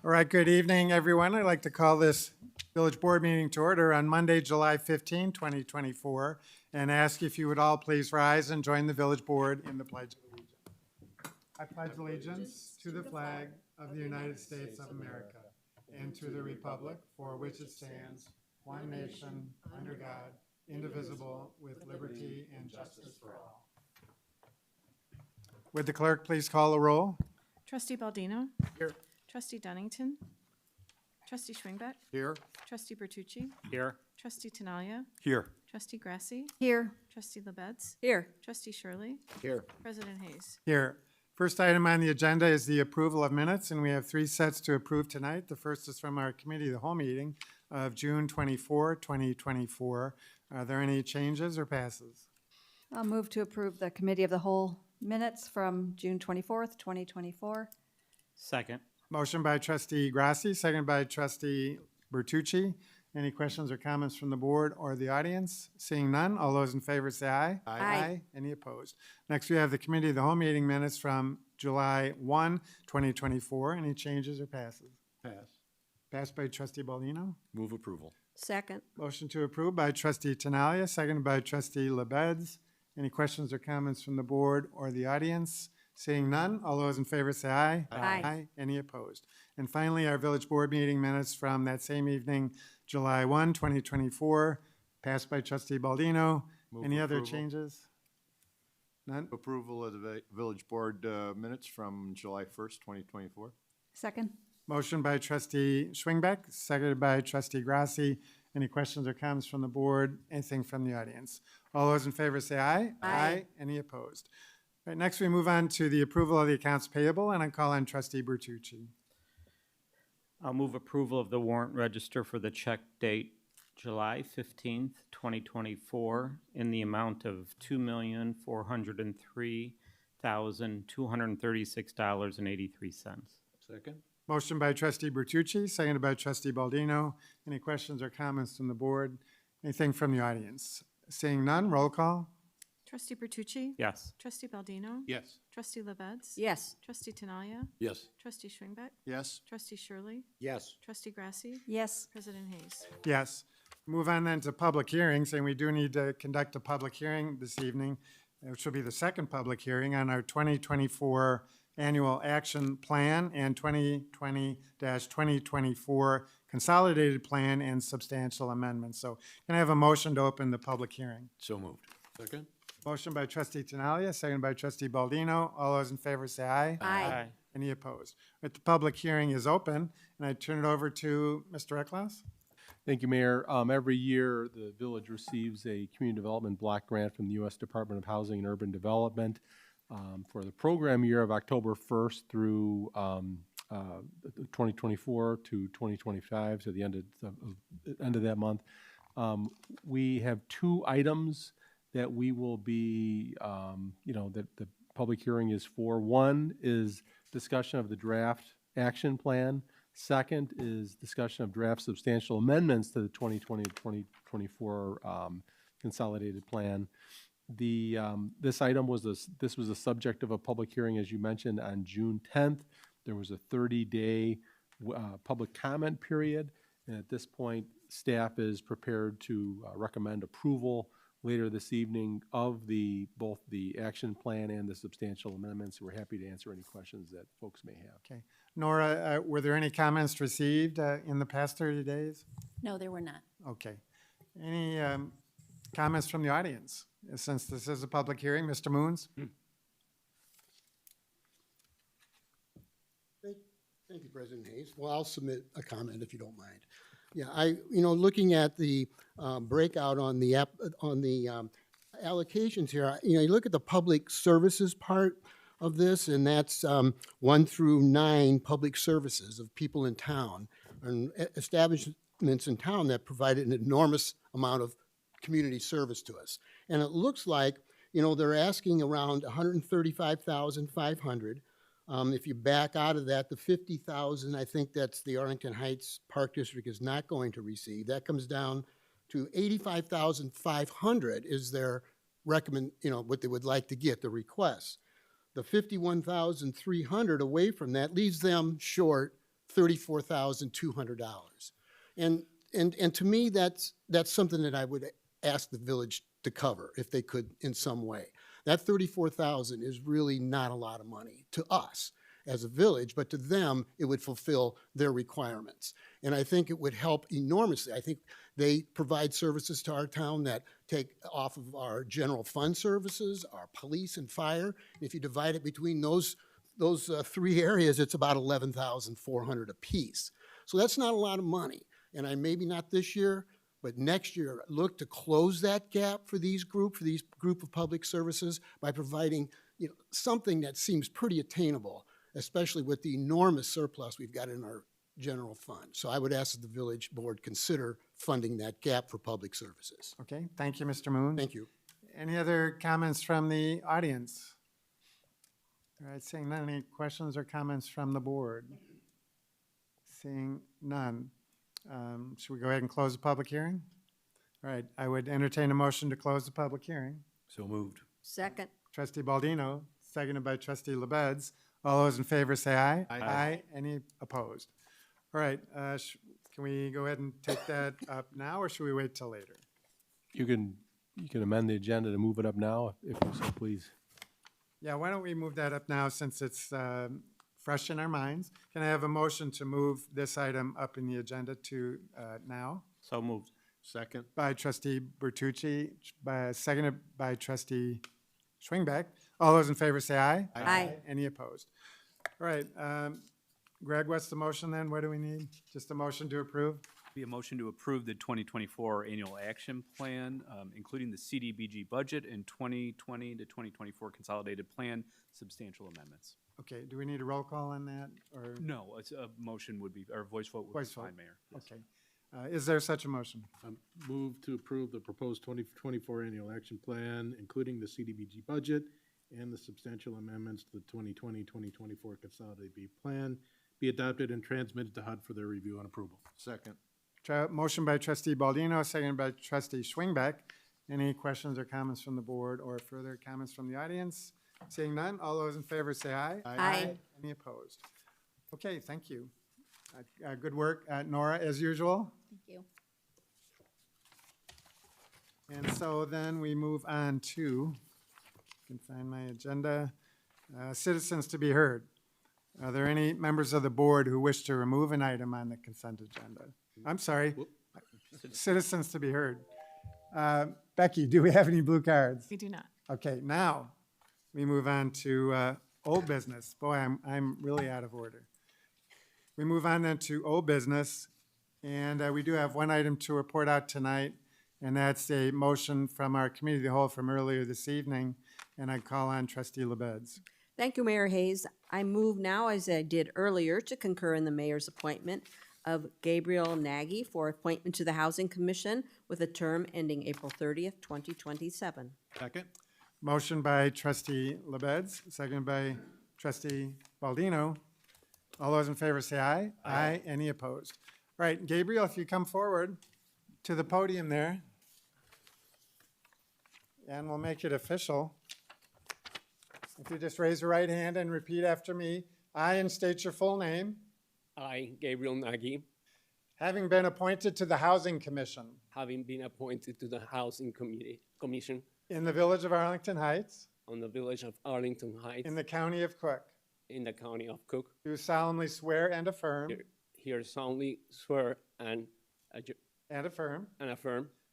All right, good evening, everyone. I'd like to call this Village Board meeting to order on Monday, July 15, 2024, and ask if you would all please rise and join the Village Board in the Pledge of Allegiance. I pledge allegiance to the flag of the United States of America and to the republic for which it stands, one nation, under God, indivisible, with liberty and justice for all. Would the clerk please call the roll? Trustee Baldino. Here. Trustee Dunnington. Trustee Schwingbeck. Here. Trustee Bertucci. Here. Trustee Tinaglia. Here. Trustee Grasse. Here. Trustee LaBedz. Here. Trustee Shirley. Here. President Hayes. Here. First item on the agenda is the approval of minutes, and we have 3 sets to approve tonight. The first is from our Committee of the Whole meeting of June 24, 2024. Are there any changes or passes? I'll move to approve the Committee of the Whole minutes from June 24th, 2024. Second. Motion by Trustee Grasse, seconded by Trustee Bertucci. Any questions or comments from the board or the audience? Seeing none, all those in favor say aye. Aye. Any opposed? Next, we have the Committee of the Whole meeting minutes from July 1, 2024. Any changes or passes? Pass. Passed by Trustee Baldino. Move approval. Second. Motion to approve by Trustee Tinaglia, seconded by Trustee LaBedz. Any questions or comments from the board or the audience? Seeing none, all those in favor say aye. Aye. Any opposed? And finally, our village board meeting minutes from that same evening, July 1, 2024, passed by Trustee Baldino. Move Any other approval. changes? None? Approval of the village board minutes from July 1st, 2024. Second. Motion by Trustee Schwingbeck, seconded by Trustee Grasse. Any questions or comments from the board? Anything from the audience? All those in favor say aye. Aye. Any opposed? All right, next we move on to the approval of the accounts payable, and I call on Trustee Bertucci. I'll move approval of the warrant register for the check date July 15th, 2024, in the amount of $2,403,236.83. Second. Motion by Trustee Bertucci, seconded by Trustee Baldino. Any questions or comments from the board? Anything from the audience? Seeing none, roll call. Trustee Bertucci. Yes. Trustee Baldino. Yes. Trustee LaBedz. Yes. Trustee Tinaglia. Yes. Trustee Schwingbeck. Yes. Trustee Shirley. Yes. Trustee Grasse. Yes. President Hayes. Yes. Move on then to public hearings, and we do need to conduct a public hearing this evening, which will be the second public hearing on our 2024 Annual Action Plan and 2020-2024 Consolidated Plan and Substantial Amendments. So can I have a motion to open the public hearing? So moved. Second. Motion by Trustee Tinaglia, seconded by Trustee Baldino. All those in favor say aye. Aye. Any opposed? But the public hearing is open, and I turn it over to Mr. Ecklouse. Thank you, Mayor. Every year, the village receives a community development block grant from the U.S. Department of Housing and Urban Development for the program year of October 1st through 2024 to 2025, so the end of that month. We have 2 items that we will be, that the public hearing is for. One is discussion of the draft action plan. Second is discussion of draft substantial amendments to the 2020 to 2024 consolidated plan. This item was this was the subject of a public hearing, as you mentioned, on June 10th. There was a 30-day public comment period, and at this point, staff is prepared to recommend approval later this evening of both the action plan and the substantial amendments. We're happy to answer any questions that folks may have. Okay. Nora, were there any comments received in the past 30 days? No, there were not. Okay. Any comments from the audience? Since this is a public hearing, Mr. Moons? Thank you, President Hayes. Well, I'll submit a comment if you don't mind. Yeah, looking at the breakout on the allocations here, you look at the public services part of this, and that's 1 through 9 public services of people in town and establishments in town that provide an enormous amount of community service to us. And it looks like, they're asking around $135,500. If you back out of that, the $50,000, I think that's the Arlington Heights Park District is not going to receive. That comes down to $85,500 is their what they would like to get, the request. The $51,300 away from that leaves them short $34,200. And to me, that's something that I would ask the village to cover if they could in some way. That $34,000 is really not a lot of money to us as a village, but to them, it would fulfill their requirements. And I think it would help enormously. I think they provide services to our town that take off of our general fund services, our police and fire. And if you divide it between those three areas, it's about $11,400 apiece. So that's not a lot of money. And maybe not this year, but next year, look to close that gap for these group of public services by providing, something that seems pretty attainable, especially with the enormous surplus we've got in our general fund. So I would ask that the village board consider funding that gap for public services. Okay, thank you, Mr. Moon. Thank you. Any other comments from the audience? All right, seeing none, any questions or comments from the board? Seeing none. Should we go ahead and close the public hearing? All right, I would entertain a motion to close the public hearing. So moved. Second. Trustee Baldino, seconded by trustee LaBedz. All those in favor say aye. Aye. Any opposed? All right, can we go ahead and take that up now, or should we wait till later? You can amend the agenda to move it up now, if you so please. Yeah, why don't we move that up now since it's fresh in our minds? Can I have a motion to move this item up in the agenda to now? So moved. Second. By trustee Bertucci, seconded by trustee Schwingbeck. All those in favor say aye. Aye. Any opposed? All right, Greg, what's the motion then? What do we need? Just a motion to approve? Be a motion to approve the 2024 annual action plan, including the CDBG budget and 2020 to 2024 consolidated plan, substantial amendments. Okay, do we need a roll call on that, or? No, it's a motion would be, or voice vote would be Voice vote. fine, Mayor. Yes. Okay. Is there such a motion? Move to approve the proposed 2024 annual action plan, including the CDBG budget and the substantial amendments to the 2020-2024 consolidated B plan, be adopted and transmitted to HUD for their review and approval. Second. Motion by trustee Baldino, seconded by trustee Schwingbeck. Any questions or comments from the board or further comments from the audience? Seeing none, all those in favor say aye. Aye. Any opposed? Okay, thank you. Good work, Nora, as usual. Thank you. And so then we move on to, I can find my agenda, citizens to be heard. Are there any members of the board who wish to remove an item on the consent agenda? I'm sorry, citizens to be heard. Becky, do we have any blue cards? We do not. Okay, now we move on to old business. Boy, I'm really out of order. We move on then to old business, and we do have one item to report out tonight, and that's a motion from our committee of the whole from earlier this evening, and I call on trustee LaBedz. Thank you, Mayor Hayes. I move now, as I did earlier, to concur in the mayor's appointment of Gabriel Nagy for appointment to the Housing Commission with a term ending April 30th, 2027. Second. Motion by trustee LaBedz, seconded by trustee Baldino. All those in favor say aye. Aye. Any opposed? All right, Gabriel, if you come forward to the podium there, and we'll make it official. If you just raise your right hand and repeat after me, I, and state your full name, I, Gabriel Nagy, having been appointed to the Housing Commission having been appointed to the Housing Commission in the village of Arlington Heights, on the village of Arlington Heights in the county of Cook, in the county of Cook, do solemnly swear and affirm here solemnly swear and affirm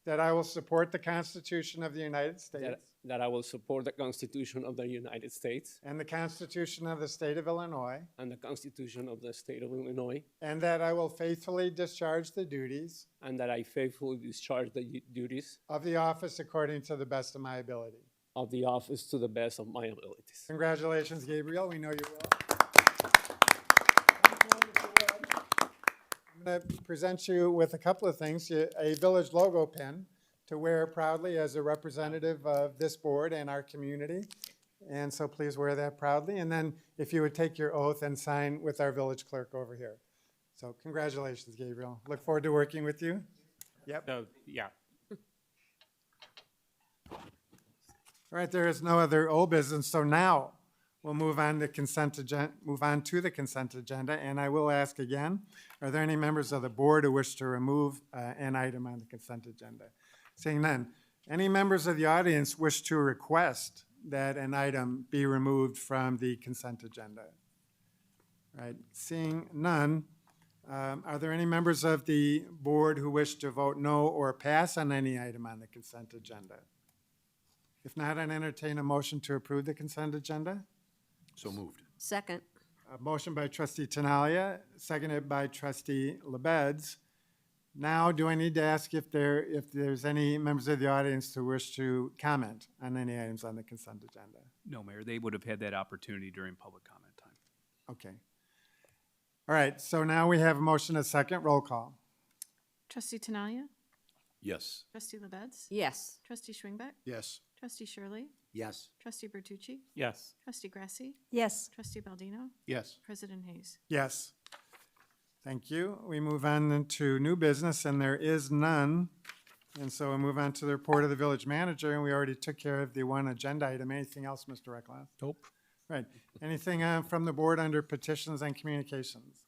that I will support the Constitution of the United States that I will support the Constitution of the United States and the Constitution of the State of Illinois, and the Constitution of the State of Illinois, and that I will faithfully discharge the duties and that I faithfully discharge the duties of the office according to the best of my ability. of the office to the best of my abilities. Congratulations, Gabriel. We know you will. I'm going to present you with a couple of things. A village logo pin to wear proudly as a representative of this board and our community. And so please wear that proudly. And then if you would take your oath and sign with our village clerk over here. So congratulations, Gabriel. Look forward to working with you. Yep. So, yeah. All right, there is no other old business. So now we'll move on to the consent agenda, and I will ask again, are there any members of the board who wish to remove an item on the consent agenda? Seeing none. Any members of the audience wish to request that an item be removed from the consent agenda? Right, seeing none, are there any members of the board who wish to vote no or pass on any item on the consent agenda? If not, I'd entertain a motion to approve the consent agenda. So moved. Second. A motion by trustee Tinaglia, seconded by trustee LaBedz. Now, do I need to ask if there's any members of the audience who wish to comment on any items on the consent agenda? No, Mayor, they would have had that opportunity during public comment time. Okay. All right, so now we have a motion, a second, roll call. Trustee Tinaglia? Yes. Trustee LaBedz? Yes. Trustee Schwingbeck? Yes. Trustee Shirley? Yes. Trustee Bertucci? Yes. Trustee Grasse? Yes. Trustee Baldino? Yes. President Hayes? Yes. Thank you. We move on to new business, and there is none. And so we move on to the report of the village manager, and we already took care of the one agenda item. Anything else, Mr. Reckloff? Nope. Right. Anything from the board under petitions and communications?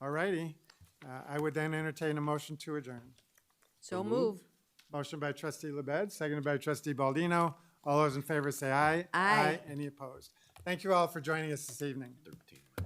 All righty. I would then entertain a motion to adjourn. So moved. Motion by trustee LaBedz, seconded by trustee Baldino. All those in favor say aye. Aye. Any opposed? Thank you all for joining us this evening. 13.